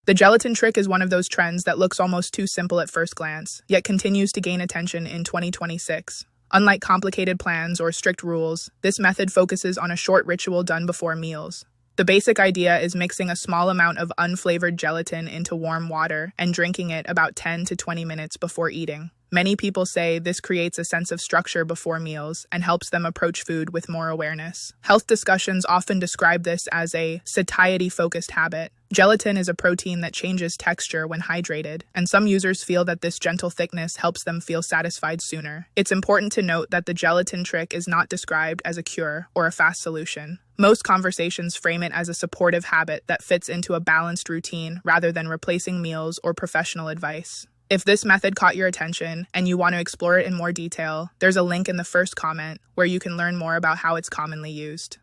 The gelatin trick is one of those trends that looks almost too simple at first glance, yet continues to gain attention in 2026. Unlike complicated plans or strict rules, this method focuses on a short ritual done before meals. The basic idea is mixing a small amount of unflavored gelatin into warm water and drinking it about 10 to 20 minutes before eating. Many people say this creates a sense of structure before meals and helps them approach food with more awareness. Health discussions often describe this as a satiety-focused habit. Gelatin is a protein that changes texture when hydrated, and some users feel that this gentle thickness helps them feel satisfied sooner. It's important to note that the gelatin trick is not described as a cure or a fast solution. Most conversations frame it as a supportive habit that fits into a balanced routine rather than replacing meals or professional advice. If this method caught your attention and you want to explore it in more detail, there's a link in the first comment where you can learn more about how it's commonly used.